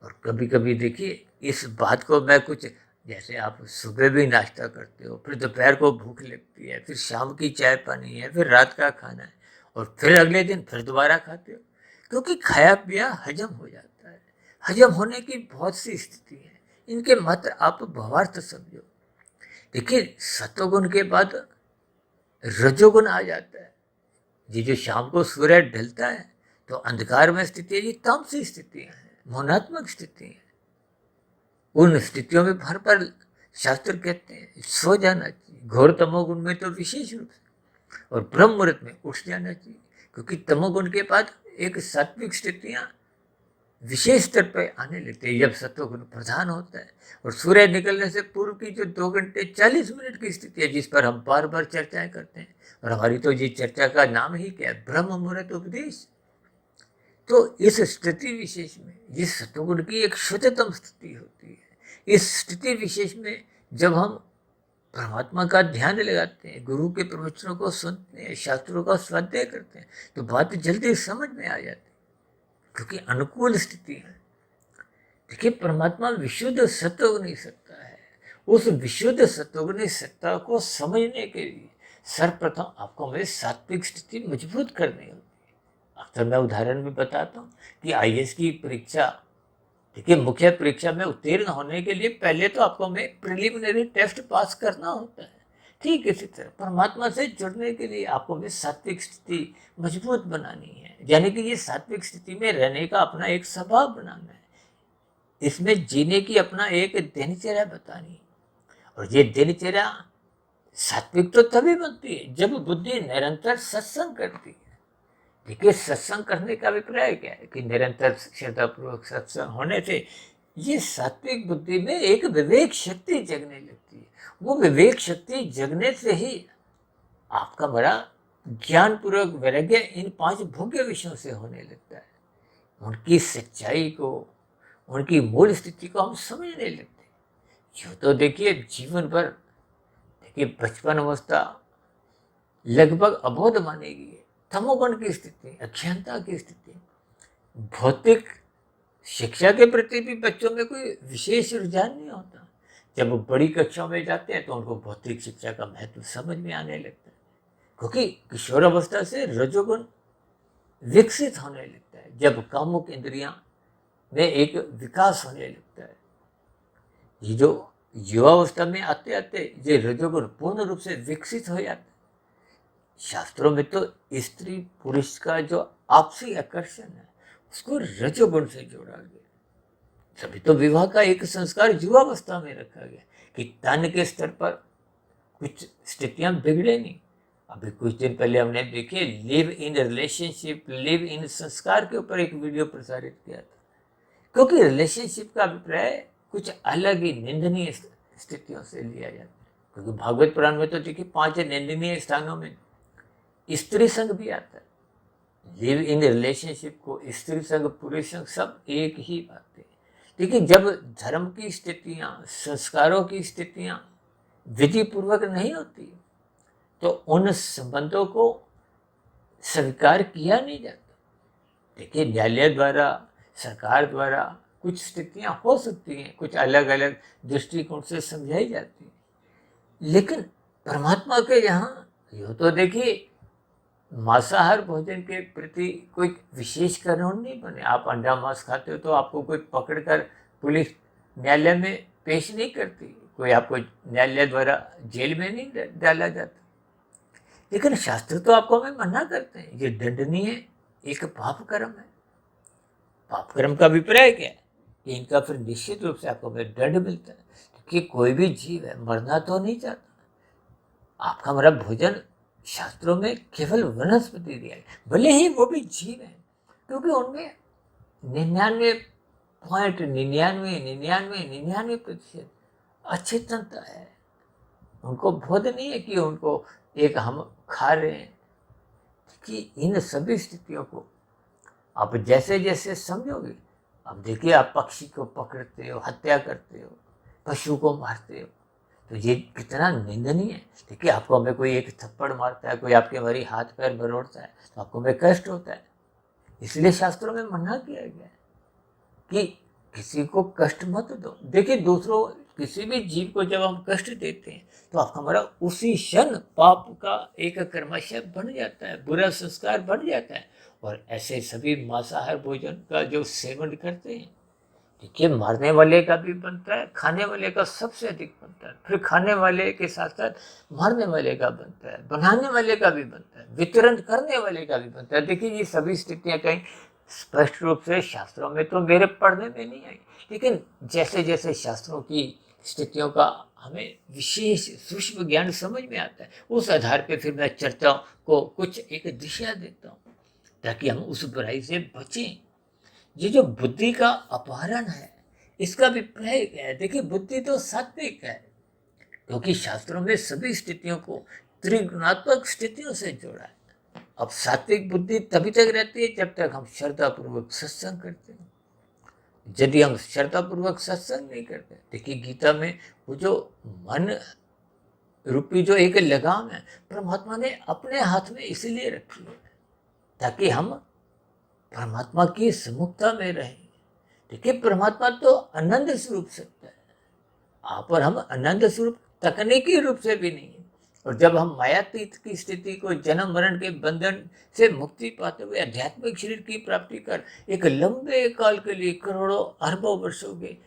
और कभी कभी देखिए इस बात को मैं कुछ, जैसे आप सुबह भी नाश्ता करते हो, फिर दोपहर को भूख लगती है, फिर शाम की चाय पानी है, फिर रात का खाना है, और फिर अगले दिन फिर दोबारा खाते हो। क्योंकि खाया पिया हजम हो जाता है। हजम होने की बहुत सी स्थिति है, इनके मात्र आप भावार्थ समझो। देखिए सतोगुण के बाद रजोगुण आ जाता है। ये जो शाम को सूर्य ढलता है तो अंधकार में स्थिति है, ये तामसी स्थितियां हैं, मौनात्मक स्थिति है। उन स्थितियों में भर पर शास्त्र कहते हैं सो जाना चाहिए, घोर तमोगुण में तो विशेष रूप से, और ब्रह्म मुहूर्त में उठ जाना चाहिए। क्योंकि तमोगुण के बाद एक सात्विक स्थितियां विशेष स्तर पर आने लगते हैं जब सत्वगुण प्रधान होता है। और सूर्य निकलने से पूर्व की जो 2 घंटे 40 मिनट की स्थिति है, जिस पर हम बार बार चर्चाएं करते हैं, और हमारी तो ये चर्चा का नाम ही क्या है, ब्रह्म मुहूर्त उपदेश। तो इस स्थिति विशेष में जिस सत्वगुण की एक शुद्धतम स्थिति होती है, इस स्थिति विशेष में जब हम परमात्मा का ध्यान लगाते हैं, गुरु के प्रवचनों को सुनते हैं, शास्त्रों का स्वाध्याय करते हैं, तो बात जल्दी समझ में आ जाती है। क्योंकि अनुकूल स्थिति है। देखिए परमात्मा विशुद्ध सत्वगुणी सत्ता है। उस विशुद्ध सत्वगुणी सत्ता को समझने के लिए सर्वप्रथम आपको हमें सात्विक स्थिति मजबूत करनी होगी। अक्सर मैं उदाहरण भी बताता हूँ कि आईएएस की परीक्षा, देखिए मुख्य परीक्षा में उत्तीर्ण होने के लिए पहले तो आपको हमें प्रिलिमिनरी टेस्ट पास करना होता है। ठीक इसी तरह परमात्मा से जुड़ने के लिए आपको हमें सात्विक स्थिति मजबूत बनानी है, यानी कि ये सात्विक स्थिति में रहने का अपना एक स्वभाव बनाना है, इसमें जीने की अपना एक दिनचर्या बतानी है। और ये दिनचर्या सात्विक तो तभी बनती है जब बुद्धि निरंतर सत्संग करती है। देखिए सत्संग करने का अभिप्राय क्या है कि निरंतर श्रद्धापूर्वक सत्संग होने से ये सात्विक बुद्धि में एक विवेक शक्ति जगने लगती है। वो विवेक शक्ति जगने से ही आपका बड़ा ज्ञान पूर्वक वैराग्य इन 5 भोग्य विषयों से होने लगता है। उनकी सच्चाई को, उनकी मूल स्थिति को हम समझने लगते हैं। यूँ तो देखिए जीवन भर, देखिए बचपन अवस्था लगभग अबोध मानी गई है। तमोगुण की स्थिति, अज्ञानता की स्थिति, भौतिक शिक्षा के प्रति भी बच्चों में कोई विशेष रुझान नहीं होता। जब वो बड़ी कक्षाओं में जाते हैं तो उनको भौतिक शिक्षा का महत्व समझ में आने लगता है। क्योंकि किशोर अवस्था से रजोगुण विकसित होने लगता है, जब कामुक इंद्रियां में एक विकास होने लगता है। ये जो युवावस्था में आते आते ये रजोगुण पूर्ण रूप से विकसित हो जाता है। शास्त्रों में तो स्त्री पुरुष का जो आपसी आकर्षण है उसको रजोगुण से जोड़ा गया। तभी तो विवाह का एक संस्कार युवावस्था में रखा गया कि तन के स्तर पर कुछ स्थितियां बिगड़े नहीं। अभी कुछ दिन पहले हमने देखे live in relationship, live in संस्कार के ऊपर एक वीडियो प्रसारित किया था। क्योंकि रिलेशनशिप का अभिप्राय कुछ अलग ही निंदनीय स्थितियों से लिया जाता है। क्योंकि भागवत पुराण में तो देखिए 5 निंदनीय स्थानों में स्त्री संग भी आता है। लिव इन रिलेशनशिप को स्त्री संग, पुरुष संग सब एक ही बात है। देखिए, जब धर्म की स्थितियाँ, संस्कारों की स्थितियाँ विधि पूर्वक नहीं होती तो उन संबंधों को स्वीकार किया नहीं जाता। देखिए, न्यायालय द्वारा, सरकार द्वारा कुछ स्थितियां हो सकती हैं, कुछ अलग अलग दृष्टिकोण से समझाई जाती हैं, लेकिन परमात्मा के यहाँ यूँ तो देखिए मांसाहार भोजन के प्रति कोई विशेष कानून नहीं बने। आप अंडा मांस खाते हो तो आपको कोई पकड़कर पुलिस न्यायालय में पेश नहीं करती, कोई आपको न्यायालय द्वारा जेल में नहीं डाला जाता। लेकिन शास्त्र तो आपको हमें मना करते हैं, ये दंडनीय एक पाप कर्म है। पाप कर्म का अभिप्राय क्या है कि इनका फिर निश्चित रूप से आपको फिर दंड मिलता है, क्योंकि कोई भी जीव है मरना तो नहीं चाहता। आपका हमारा भोजन शास्त्रों में केवल वनस्पति दिया है, भले ही वो भी जीव है, क्योंकि उनमें 99.9999% अचेतनता है। उनको बोध नहीं है कि उनको एक हम खा रहे हैं। कि इन सभी स्थितियों को आप जैसे जैसे समझोगे, अब देखिए आप पक्षी को पकड़ते हो, हत्या करते हो, पशु को मारते हो, तो ये कितना निंदनीय है। देखिए, आपको हमें कोई एक थप्पड़ मारता है, कोई आपके हमारी हाथ पैर मरोड़ता है तो आपको हमें कष्ट होता है। इसलिए शास्त्रों में मना किया गया है कि किसी को कष्ट मत दो। देखिए, दूसरों किसी भी जीव को जब हम कष्ट देते हैं तो आपका हमारा उसी क्षण पाप का एक कर्मशय बन जाता है, बुरा संस्कार बन जाता है। और ऐसे सभी मांसाहार भोजन का जो सेवन करते हैं, देखिए मारने वाले का भी बनता है, खाने वाले का सबसे अधिक बनता है, फिर खाने वाले के साथ साथ मारने वाले का बनता है, बनाने वाले का भी बनता है, वितरण करने वाले का भी बनता है। देखिए, ये सभी स्थितियां कहीं स्पष्ट रूप से शास्त्रों में तो मेरे पढ़ने में नहीं आई, लेकिन जैसे जैसे शास्त्रों की स्थितियों का हमें विशेष सूक्ष्म ज्ञान समझ में आता है, उस आधार पर फिर मैं चर्चा को कुछ एक दिशा देता हूँ ताकि हम उस बुराई से बचें। ये जो बुद्धि का अपहरण है, इसका अभिप्राय क्या है? देखिए, बुद्धि तो सात्विक है, क्योंकि शास्त्रों में सभी स्थितियों को त्रिगुणात्मक स्थितियों से जोड़ा है। अब सात्विक बुद्धि तभी तक रहती है जब तक हम श्रद्धापूर्वक सत्संग करते हैं। यदि हम श्रद्धापूर्वक सत्संग नहीं करते, देखिए गीता में वो जो मन रूपी जो एक लगाम है, परमात्मा ने अपने हाथ में इसलिए रखी है ताकि हम परमात्मा की सम्मुखता में रहें। देखिए, परमात्मा तो आनंद स्वरूप सत्य है, आप और हम आनंद स्वरूप तकनीकी रूप से भी नहीं है। और जब हम मायातीत की स्थिति को, जन्म मरण के बंधन से मुक्ति पाते हुए आध्यात्मिक शरीर की प्राप्ति कर एक लंबे काल के लिए, करोड़ों अरबों वर्षों के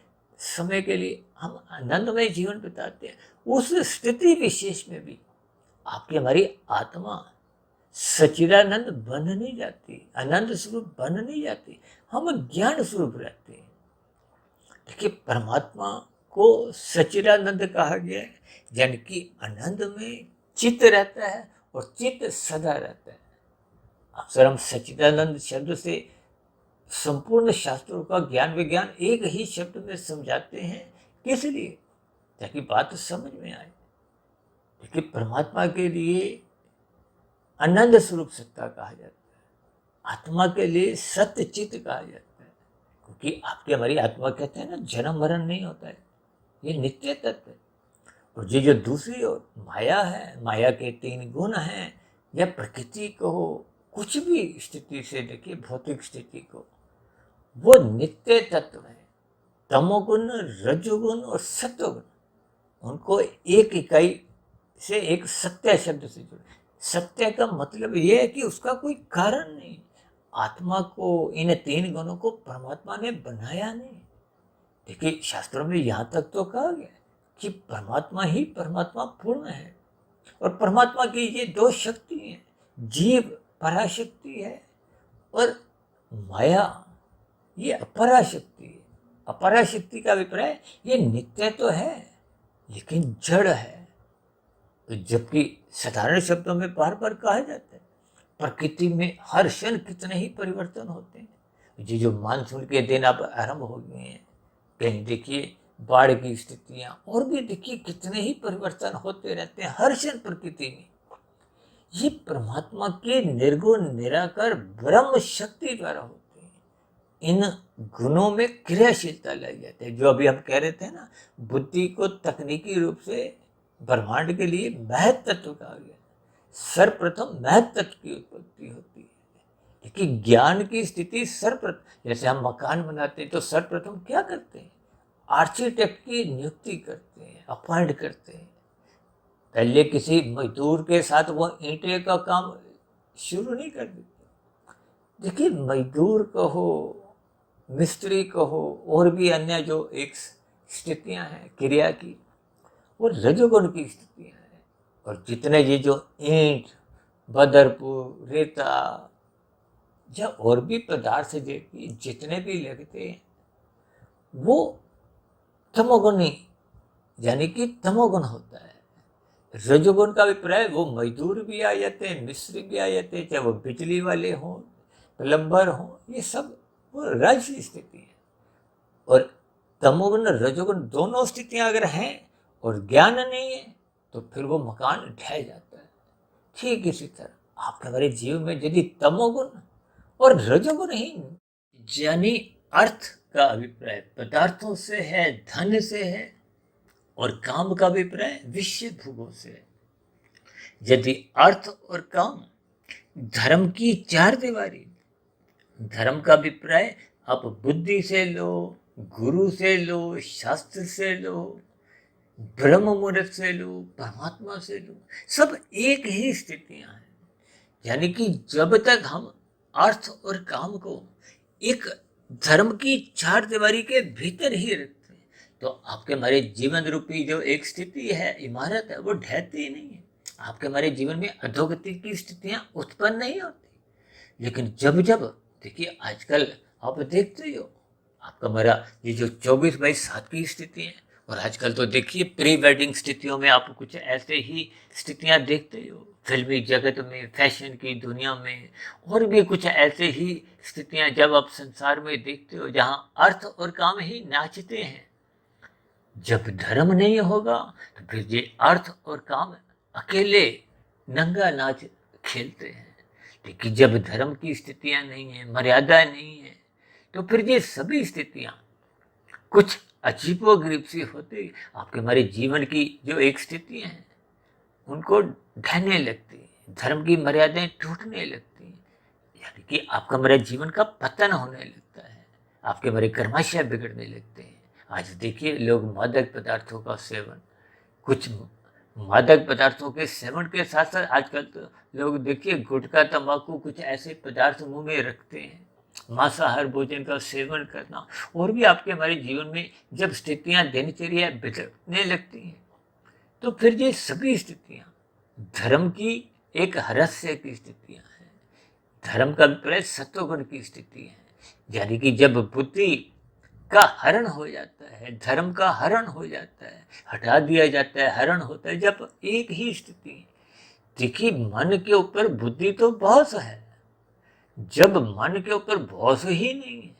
समय के लिए हम आनंदमय जीवन बिताते हैं, उस स्थिति विशेष में भी आपकी हमारी आत्मा सच्चिदानंद बन नहीं जाती, आनंद स्वरूप बन नहीं जाती, हम ज्ञान स्वरूप रहते हैं। देखिए, परमात्मा को सच्चिदानंद कहा गया है, यानी कि आनंद में चित्त रहता है और चित्त सदा रहता है। अक्सर हम सच्चिदानंद शब्द से संपूर्ण शास्त्रों का ज्ञान विज्ञान एक ही शब्द में समझाते हैं, किस लिए? ताकि बात समझ में आए। देखिए, परमात्मा के लिए आनंद स्वरूप सत्ता कहा जाता है, आत्मा के लिए सत्य चित्त कहा जाता है, क्योंकि आपकी हमारी आत्मा कहते हैं ना, जन्म मरण नहीं होता है, ये नित्य तत्व है। और ये जो दूसरी ओर माया है, माया के 3 गुण हैं, या प्रकृति को कुछ भी स्थिति से देखिए, भौतिक स्थिति को, वो नित्य तत्व है। तमोगुण, रजोगुण और सत्वगुण, उनको एक इकाई से, एक सत्य शब्द से जुड़े। सत्य का मतलब यह है कि उसका कोई कारण नहीं। आत्मा को, इन 3 गुणों को परमात्मा ने बनाया नहीं। देखिए, शास्त्रों में यहाँ तक तो कहा गया कि परमात्मा ही परमात्मा पूर्ण है, और परमात्मा की ये 2 शक्ति हैं, जीव पराशक्ति है और माया ये अपराशक्ति है। अपराशक्ति का अभिप्राय ये नित्य तो है लेकिन जड़ है। तो जबकि साधारण शब्दों में बार बार कहा जाता है, प्रकृति में हर क्षण कितने ही परिवर्तन होते हैं। ये जो मानसून के दिन अब आरंभ हो गए हैं, कहीं देखिए बाढ़ की स्थितियां, और भी देखिए कितने ही परिवर्तन होते रहते हैं हर क्षण प्रकृति में। ये परमात्मा के निर्गुण निराकार ब्रह्म शक्ति द्वारा होते हैं। इन गुणों में क्रियाशीलता लाई जाती है। जो अभी हम कह रहे थे ना, बुद्धि को तकनीकी रूप से ब्रह्मांड के लिए महत तत्व कहा गया। सर्वप्रथम महत तत्व की उत्पत्ति होती है, क्योंकि ज्ञान की स्थिति सर्वप्रथम, जैसे हम मकान बनाते हैं तो सर्वप्रथम क्या करते हैं, आर्किटेक्ट की नियुक्ति करते हैं, अपॉइंट करते हैं। पहले किसी मजदूर के साथ वो ईंटे का काम शुरू नहीं कर देते। देखिए, मजदूर कहो, मिस्त्री कहो, और भी अन्य जो एक स्थितियां हैं क्रिया की, वो रजोगुण की स्थितियां हैं। और जितने ये जो ईंट, बदरपुर, रेता या और भी पदार्थ देखिए जितने भी लगते हैं, वो तमोगुणी, यानी कि तमोगुण होता है। रजोगुण का अभिप्राय वो मजदूर भी आ जाते हैं, मिस्त्री भी आ जाते हैं, चाहे वो बिजली वाले हों, प्लम्बर हों, ये सब वो राजसी स्थिति है। और तमोगुण रजोगुण दोनों स्थितियां अगर हैं और ज्ञान नहीं है तो फिर वो मकान ढह जाता है। ठीक इसी तरह आपके हमारे जीवन में यदि तमोगुण और रजोगुण ही, यानी अर्थ का अभिप्राय पदार्थों से है, धन से है, और काम का अभिप्राय विषय भोगों से है। यदि अर्थ और काम धर्म की चार दीवारी, धर्म का अभिप्राय आप बुद्धि से लो, गुरु से लो, शास्त्र से लो, ब्रह्म मुहूर्त से लो, परमात्मा से लो, सब एक ही स्थितियां हैं। यानी कि जब तक हम अर्थ और काम को एक धर्म की चार दीवारी के भीतर ही रखते हैं तो आपके हमारे जीवन रूपी जो एक स्थिति है, इमारत है, वो ढहती ही नहीं है। आपके हमारे जीवन में अधोगति की स्थितियां उत्पन्न नहीं होती। लेकिन जब जब देखिए, आजकल आप देखते ही हो, आपका हमारा ये जो 24/7 की स्थिति है, और आजकल तो देखिए प्री वेडिंग स्थितियों में आप कुछ ऐसे ही स्थितियां देखते हो, फिल्मी जगत में, फैशन की दुनिया में, और भी कुछ ऐसे ही स्थितियां जब आप संसार में देखते हो जहां अर्थ और काम ही नाचते हैं। जब धर्म नहीं होगा तो फिर ये अर्थ और काम अकेले नंगा नाच खेलते हैं। लेकिन जब धर्म की स्थितियां नहीं है, मर्यादा नहीं है, तो फिर ये सभी स्थितियां कुछ अजीबोगरीब सी होती, आपके हमारे जीवन की जो एक स्थितियां हैं उनको ढहने लगती है, धर्म की मर्यादाएं टूटने लगती हैं, यानी कि आपका हमारे जीवन का पतन होने लगता है, आपके हमारे कर्माशय बिगड़ने लगते हैं। आज देखिए, लोग मादक पदार्थों का सेवन, कुछ मादक पदार्थों के सेवन के साथ साथ आजकल तो लोग देखिए गुटखा, तंबाकू, कुछ ऐसे पदार्थ मुंह में रखते हैं, मांसाहार भोजन का सेवन करना, और भी आपके हमारे जीवन में जब स्थितियां दिनचर्या बिगड़ने लगती हैं तो फिर ये सभी स्थितियां धर्म की एक रहस्य की स्थितियां हैं। धर्म का अभिप्राय सत्वगुण की स्थिति है, यानी कि जब बुद्धि का हरण हो जाता है, धर्म का हरण हो जाता है, हटा दिया जाता है, हरण होता है, जब एक ही स्थिति। देखिए, मन के ऊपर बुद्धि तो बहुत है, जब मन के ऊपर बहुत ही नहीं है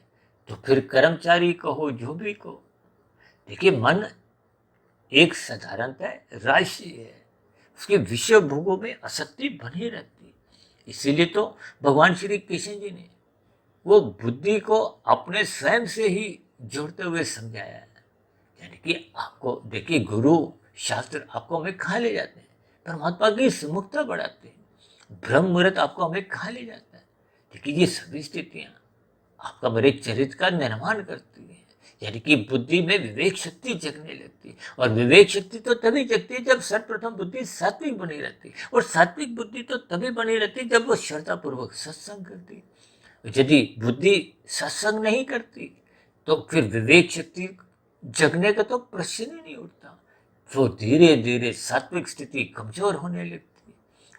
तो फिर कर्मचारी कहो, जो भी कहो, देखिए मन एक साधारणतः राशि है, उसके विषय भोगों में आसक्ति बनी रहती है। इसीलिए तो भगवान श्री कृष्ण जी ने वो बुद्धि को अपने स्वयं से ही जोड़ते हुए समझाया है। यानी कि आपको देखिए, गुरु शास्त्र आपको हमें कहाँ ले जाते हैं, परमात्मा की सुमुखता बढ़ाते हैं। ब्रह्म मुहूर्त आपको हमें कहाँ ले जाता है। देखिए, ये सभी स्थितियाँ आपका मेरे चरित्र का निर्माण करती है, यानी कि बुद्धि में विवेक शक्ति जगने लगती है। और विवेक शक्ति तो तभी जगती है जब सर्वप्रथम बुद्धि सात्विक बनी रहती है, और सात्विक बुद्धि तो तभी बनी रहती है जब वो श्रद्धापूर्वक सत्संग करती है। यदि बुद्धि सत्संग नहीं करती तो फिर विवेक शक्ति जगने का तो प्रश्न ही नहीं उठता। वो धीरे धीरे सात्विक स्थिति कमजोर होने लगती है,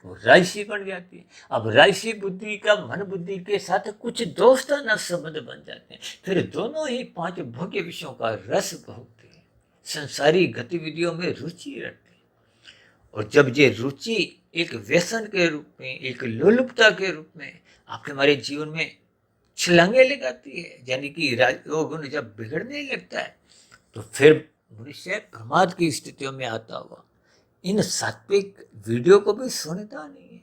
वो राजसी बन जाती है। अब राजसी बुद्धि का मन बुद्धि के साथ कुछ दोस्ताना संबंध बन जाते हैं, फिर दोनों ही पांच भोग्य विषयों का रस भोगते हैं, संसारी गतिविधियों में रुचि रखते हैं। और जब ये रुचि एक व्यसन के रूप में, एक लोलुपता के रूप में आपके हमारे जीवन में छलांगे लगाती है, यानी कि राजोगुण जब बिगड़ने लगता है तो फिर मनुष्य प्रमाद की स्थितियों में आता हुआ इन सात्विक वीडियो को भी सुनता नहीं है।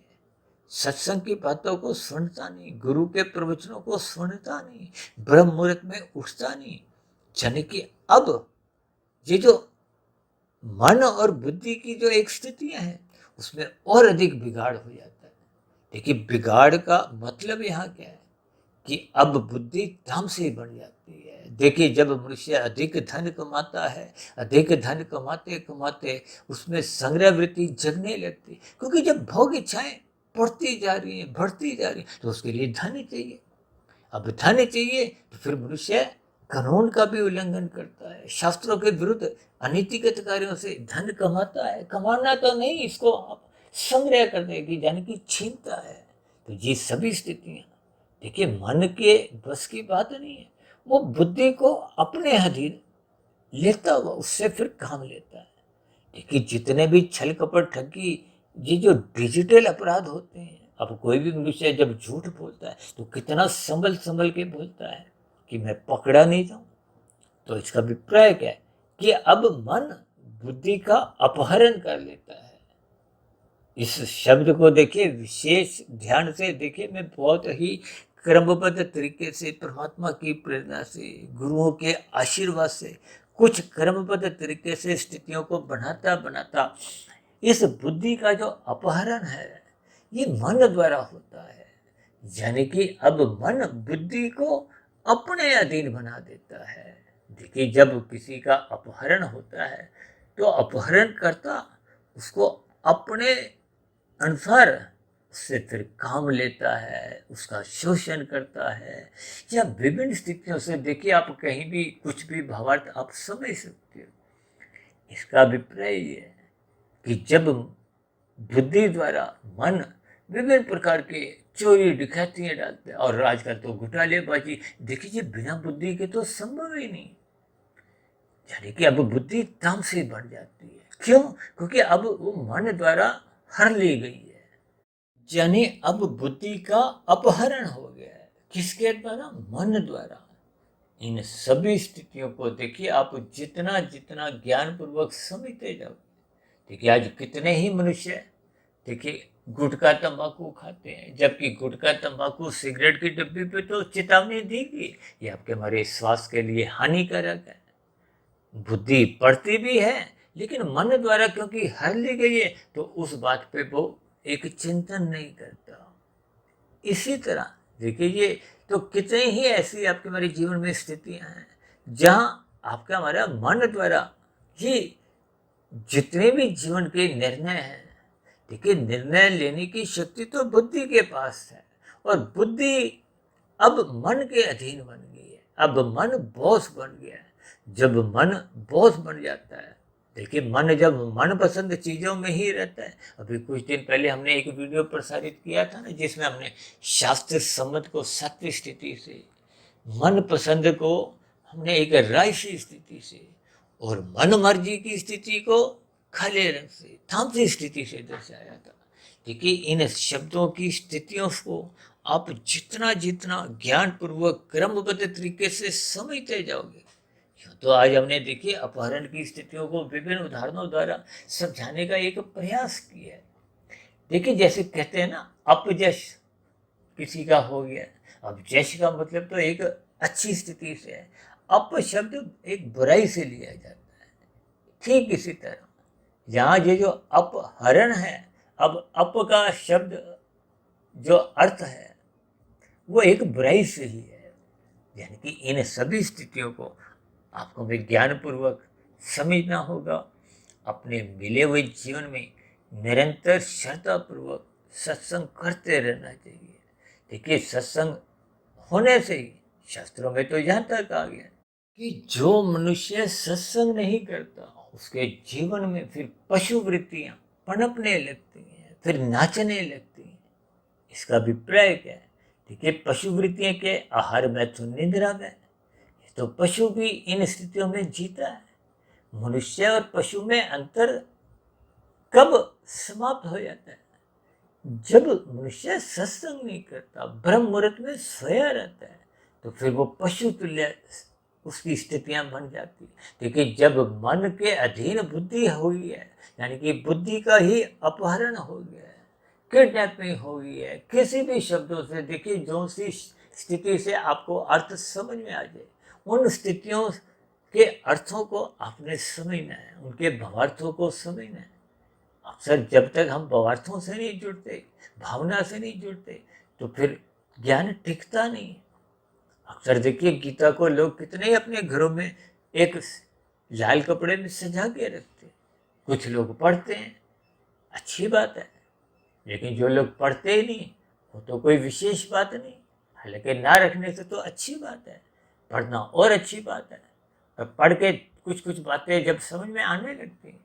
सत्संग की बातों को सुनता नहीं, गुरु के प्रवचनों को सुनता नहीं, ब्रह्म मुहूर्त में उठता नहीं, यानी कि अब ये जो मन और बुद्धि की जो एक स्थितियां हैं उसमें और अधिक बिगाड़ हो जाता है। देखिए बिगाड़ का मतलब यहाँ क्या है कि अब बुद्धि तामसी बन जाती है। देखिए जब मनुष्य अधिक धन कमाता है, अधिक धन कमाते कमाते उसमें संग्रह वृत्ति जगने लगती, क्योंकि जब भोग इच्छाएं बढ़ती जा रही हैं, बढ़ती जा रही हैं, तो उसके लिए धन चाहिए। अब धन चाहिए तो फिर मनुष्य कानून का भी उल्लंघन करता है, शास्त्रों के विरुद्ध अनीतिगत कार्यों से धन कमाता है। कमाना तो नहीं, इसको आप संग्रह करने की यानी कि छीनता है। तो ये सभी स्थितियां देखिए मन के बस की बात नहीं है, वो बुद्धि को अपने अधीन लेता हुआ उससे फिर काम लेता है। देखिए जितने भी छल कपट ठगी, ये जो डिजिटल अपराध होते हैं, अब कोई भी मनुष्य जब झूठ बोलता है तो कितना संभल संभल के बोलता है कि मैं पकड़ा नहीं जाऊं। तो इसका अभिप्राय क्या है कि अब मन बुद्धि का अपहरण कर लेता है। इस शब्द को देखिए विशेष ध्यान से देखिए, मैं बहुत ही क्रमबद्ध तरीके से परमात्मा की प्रेरणा से, गुरुओं के आशीर्वाद से कुछ क्रमबद्ध तरीके से स्थितियों को बनाता बनाता इस बुद्धि का जो अपहरण है ये मन द्वारा होता है। यानी कि अब मन बुद्धि को अपने अधीन बना देता है। देखिए जब किसी का अपहरण होता है तो अपहरण करता उसको अपने अनुसार उससे फिर काम लेता है, उसका शोषण करता है, या विभिन्न स्थितियों से देखिए आप कहीं भी कुछ भी भावार्थ आप समझ सकते हो। इसका अभिप्राय ये है कि जब बुद्धि द्वारा मन विभिन्न प्रकार के चोरी डकैतियां डालते हैं, और आजकल तो घोटालेबाजी देखिए बिना बुद्धि के तो संभव ही नहीं। यानी कि अब बुद्धि तामसी बढ़ जाती है। क्यों? क्योंकि अब वो मन द्वारा हर ली गई है। यानी अब बुद्धि का अपहरण हो गया है। किसके द्वारा? मन द्वारा। इन सभी स्थितियों को देखिए आप जितना जितना ज्ञान पूर्वक समझते जाओ, देखिए आज कितने ही मनुष्य देखिए गुटखा तंबाकू खाते हैं, जबकि गुटखा तंबाकू सिगरेट की डब्बी पे तो चेतावनी दी गई ये आपके हमारे स्वास्थ्य के लिए हानिकारक है। बुद्धि पढ़ती भी है लेकिन मन द्वारा क्योंकि हर ली गई है तो उस बात पे वो एक चिंतन नहीं करता। इसी तरह देखिए ये तो कितने ही ऐसी आपके हमारे जीवन में स्थितियां हैं जहां आपका हमारा मन द्वारा ही जितने भी जीवन के निर्णय हैं, देखिए निर्णय लेने की शक्ति तो बुद्धि के पास है, और बुद्धि अब मन के अधीन बन गई है। अब मन बॉस बन गया है। जब मन बॉस बन जाता है, देखिए मन जब मन पसंद चीजों में ही रहता है। अभी कुछ दिन पहले हमने एक वीडियो प्रसारित किया था ना, जिसमें हमने शास्त्र सम्मत को सत्य स्थिति से, मन पसंद को हमने एक रायशी स्थिति से, और मन मर्जी की स्थिति को खले रंग से, तामसी स्थिति से दर्शाया था। देखिए इन शब्दों की स्थितियों को आप जितना जितना ज्ञान पूर्वक क्रमबद्ध तरीके से समझते जाओगे, तो आज हमने देखिए अपहरण की स्थितियों को विभिन्न उदाहरणों द्वारा समझाने का एक प्रयास किया है। देखिए जैसे कहते हैं ना, अपयश किसी का हो गया, अब यश का मतलब तो एक अच्छी स्थिति से है, अप शब्द एक बुराई से लिया जाता है। ठीक इसी तरह यहाँ ये जो अपहरण है, अब अप का शब्द जो अर्थ है वो एक बुराई से ही है। यानी कि इन सभी स्थितियों को आपको विज्ञान पूर्वक समझना होगा। अपने मिले हुए जीवन में निरंतर श्रद्धा पूर्वक सत्संग करते रहना चाहिए। देखिए सत्संग होने से ही शास्त्रों में तो यहाँ तक आ गया कि जो मनुष्य सत्संग नहीं करता उसके जीवन में फिर पशु वृत्तियां पनपने लगती हैं, फिर नाचने लगती हैं। इसका अभिप्राय क्या है? देखिए पशु वृत्तियां के आहार में तो निद्रा में, तो पशु भी इन स्थितियों में जीता है। मनुष्य और पशु में अंतर कब समाप्त हो जाता है? जब मनुष्य सत्संग नहीं करता, ब्रह्म मुहूर्त में सोया रहता है, तो फिर वो पशु तुल्य उसकी स्थितियां बन जाती है। देखिए जब मन के अधीन बुद्धि हुई है, यानी कि बुद्धि का ही अपहरण हो गया है, किडनैपिंग हो गई है, किसी भी शब्दों से देखिए जो सी स्थिति से आपको अर्थ समझ में आ जाए, उन स्थितियों के अर्थों को आपने समझना है, उनके भावार्थों को समझना है। अक्सर जब तक हम भावार्थों से नहीं जुड़ते, भावना से नहीं जुड़ते, तो फिर ज्ञान टिकता नहीं। अक्सर देखिए गीता को लोग कितने अपने घरों में एक लाल कपड़े में सजा के रखते, कुछ लोग पढ़ते हैं, अच्छी बात है, लेकिन जो लोग पढ़ते ही नहीं वो तो कोई विशेष बात नहीं। हालांकि ना रखने से तो अच्छी बात है, पढ़ना और अच्छी बात है। और पढ़ के कुछ कुछ बातें जब समझ में आने लगती हैं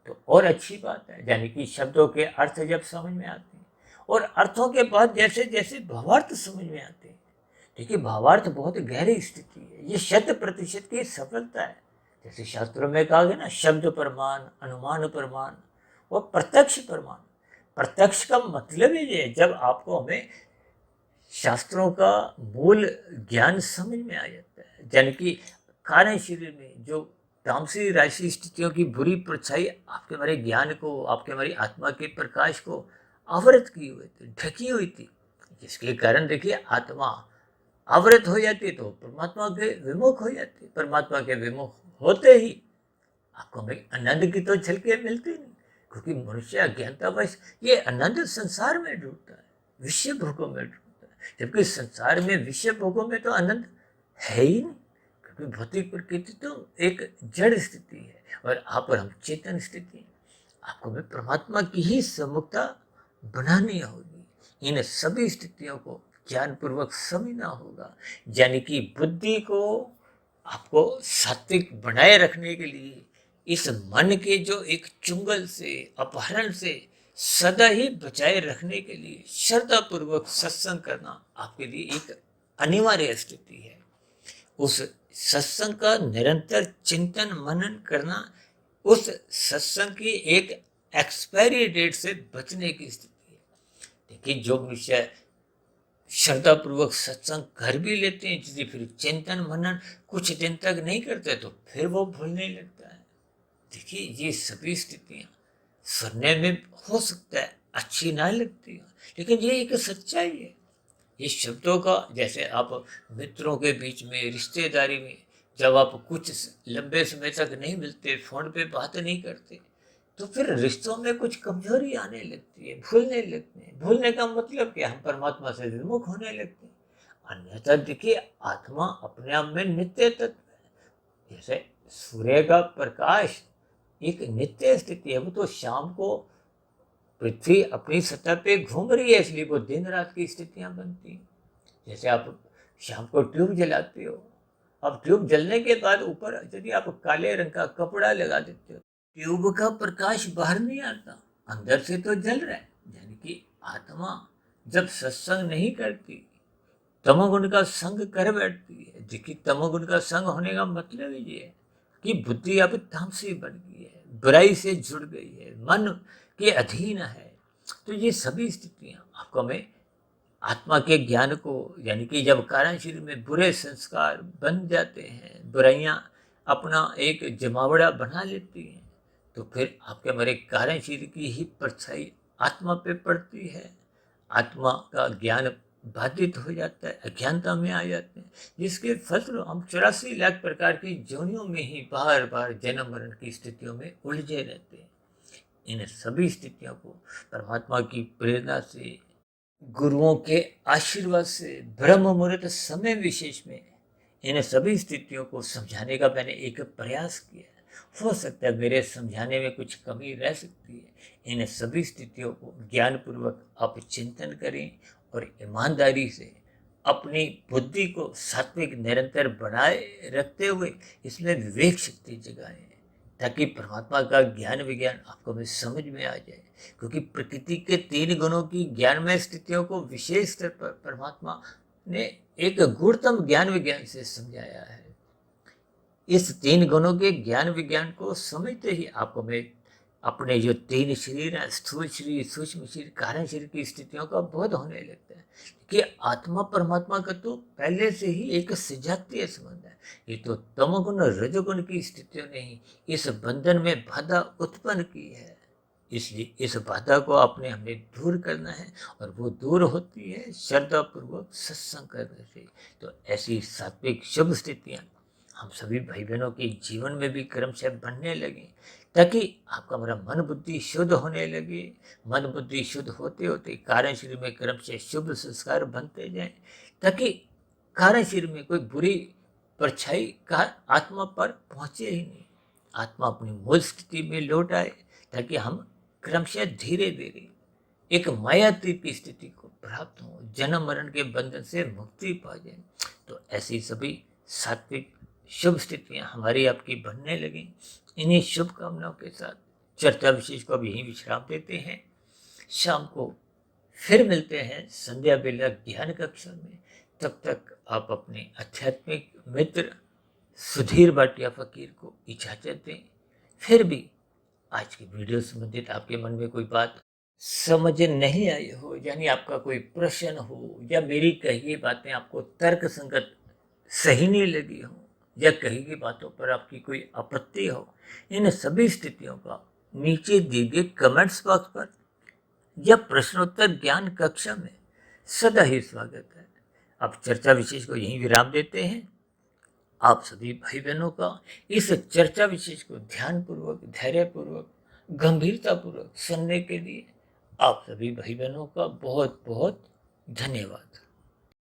तो और अच्छी बात है, यानी कि शब्दों के अर्थ जब समझ में आते हैं और अर्थों के बाद जैसे जैसे भावार्थ समझ में आते हैं। देखिए भावार्थ बहुत गहरी स्थिति है, ये 100% की सफलता है। जैसे शास्त्रों में कहा गया ना, शब्द प्रमाण, अनुमान प्रमाण और प्रत्यक्ष प्रमाण। प्रत्यक्ष का मतलब ही ये है जब आपको हमें शास्त्रों का मूल ज्ञान समझ में आ जाता है, यानी कि कारण शरीर में जो तामसी राशि स्थितियों की बुरी परछाई आपके हमारे ज्ञान को, आपके हमारी आत्मा के प्रकाश को आवृत की हुई थी, ढकी हुई थी, जिसके कारण देखिए आत्मा आवृत हो जाती है तो परमात्मा के विमुख हो जाती है। परमात्मा के विमुख होते ही आपको हमें आनंद की तो झलके मिलती नहीं, क्योंकि मनुष्य अज्ञानतावश ये आनंद संसार में ढूंढता है, विषय भोगों में ढूंढता है, जबकि संसार में विषय भोगों में तो आनंद है ही नहीं, क्योंकि भौतिक प्रकृति तो एक जड़ स्थिति है और आप और हम चेतन स्थिति है। आपको हमें परमात्मा की ही सम्मुखता बनानी होगी। इन सभी स्थितियों को ज्ञान पूर्वक समझना होगा, यानी कि बुद्धि को आपको सात्विक बनाए रखने के लिए इस मन के जो एक चुंगल से, अपहरण से सदा ही बचाए रखने के लिए श्रद्धा पूर्वक सत्संग करना आपके लिए एक अनिवार्य स्थिति है। उस सत्संग का निरंतर चिंतन मनन करना उस सत्संग की एक एक्सपायरी डेट से बचने की स्थिति है। देखिए जो मनुष्य श्रद्धा पूर्वक सत्संग कर भी लेते हैं, यदि फिर चिंतन मनन कुछ दिन तक नहीं करते तो फिर वो भूलने लगता है। देखिए ये सभी स्थितियां सुनने में हो सकता है अच्छी ना लगती हो, लेकिन ये एक सच्चाई है। ये शब्दों का, जैसे आप मित्रों के बीच में, रिश्तेदारी में जब आप कुछ लंबे समय तक नहीं मिलते, फोन पे बात नहीं करते, तो फिर रिश्तों में कुछ कमजोरी आने लगती है, भूलने लगते हैं। भूलने का मतलब क्या, हम परमात्मा से विमुख होने लगते हैं। अन्यथा देखिए आत्मा अपने आप में नित्य तत्व है। जैसे सूर्य का प्रकाश एक नित्य स्थिति है, वो तो शाम को पृथ्वी अपनी सतह पे घूम रही है, इसलिए वो दिन रात की स्थितियां बनती हैं। जैसे आप शाम को ट्यूब जलाते हो, अब ट्यूब जलने के बाद ऊपर यदि आप काले रंग का कपड़ा लगा देते हो, ट्यूब का प्रकाश बाहर नहीं आता, अंदर से तो जल रहा है। यानी कि आत्मा जब सत्संग नहीं करती, तमोगुण का संग कर बैठती है। देखिए तमोगुण का संग होने का मतलब ये है कि बुद्धि अब तामसी बन गई है, बुराई से जुड़ गई है, मन के अधीन है। तो ये सभी स्थितियां आपको हमें आत्मा के ज्ञान को, यानी कि जब कारण शरीर में बुरे संस्कार बन जाते हैं, बुराइयां अपना एक जमावड़ा बना लेती हैं, तो फिर आपके हमारे कारण शरीर की ही परछाई आत्मा पे पड़ती है। आत्मा का ज्ञान बाधित हो जाता है, अज्ञानता में आ जाते हैं, जिसके फलस्वरूप हम 84 लाख प्रकार की जोनियों में ही बार बार जन्म मरण की स्थितियों में उलझे रहते हैं। इन सभी स्थितियों को परमात्मा की प्रेरणा से, गुरुओं के आशीर्वाद से, ब्रह्म मुहूर्त समय विशेष में इन सभी स्थितियों को समझाने का मैंने एक प्रयास किया है। हो सकता है मेरे समझाने में कुछ कमी रह सकती है। इन सभी स्थितियों को ज्ञानपूर्वक आप चिंतन करें और ईमानदारी से अपनी बुद्धि को सात्विक निरंतर बनाए रखते हुए इसमें विवेक शक्ति जगाएं, ताकि परमात्मा का ज्ञान विज्ञान आपको में समझ में आ जाए। क्योंकि प्रकृति के 3 गुणों की ज्ञानमय स्थितियों को विशेष स्तर पर परमात्मा ने एक गूढ़तम ज्ञान विज्ञान से समझाया है। इस 3 गुणों के ज्ञान विज्ञान को समझते ही आपको में अपने जो 3 शरीर है, स्थूल शरीर, सूक्ष्म शरीर, कारण शरीर की स्थितियों का बोध होने लगता है कि आत्मा परमात्मा का तो पहले से ही एक सजातीय संबंध है। ये तो तमोगुण और रजोगुण की स्थितियों ने ही इस बंधन में बाधा उत्पन्न की है। इसलिए इस बाधा को आपने हमें दूर करना है, और वो दूर होती है श्रद्धापूर्वक सत्संग करने से। तो ऐसी सात्विक शुभ स्थितियाँ हम सभी भाई बहनों के जीवन में भी क्रमशः बनने लगे, ताकि आपका हमारा मन बुद्धि शुद्ध होने लगे। मन बुद्धि शुद्ध होते होते कारण शरीर में क्रमशः शुभ संस्कार बनते जाएं, ताकि कारण शरीर में कोई बुरी परछाई का आत्मा पर पहुंचे ही नहीं, आत्मा अपनी मूल स्थिति में लौट आए, ताकि हम क्रमशः धीरे धीरे एक मायातीत की स्थिति को प्राप्त हो, जन्म मरण के बंधन से मुक्ति पा जाए। तो ऐसी सभी सात्विक शुभ स्थितियां हमारी आपकी बनने लगी। इन्हीं शुभकामनाओं के साथ चर्चा विशेष को अब यहीं विश्राम देते हैं। शाम को फिर मिलते हैं संध्या बेला ज्ञान कक्षा में। तब तक आप अपने आध्यात्मिक मित्र सुधीर भाटिया फकीर को इजाजत दें। फिर भी आज की वीडियो संबंधित आपके मन में कोई बात समझ नहीं आई हो, यानी आपका कोई प्रश्न हो, या मेरी कही गई बातें आपको तर्क संगत सही नहीं लगी हो, या कही गई बातों पर आपकी कोई आपत्ति हो, इन सभी स्थितियों का नीचे दिए गए कमेंट्स बॉक्स पर या प्रश्नोत्तर ज्ञान कक्षा में सदा ही स्वागत है। अब चर्चा विशेष को यहीं विराम देते हैं। आप सभी भाई बहनों का इस चर्चा विशेष को ध्यानपूर्वक, धैर्यपूर्वक, गंभीरतापूर्वक सुनने के लिए आप सभी भाई बहनों का बहुत बहुत धन्यवाद।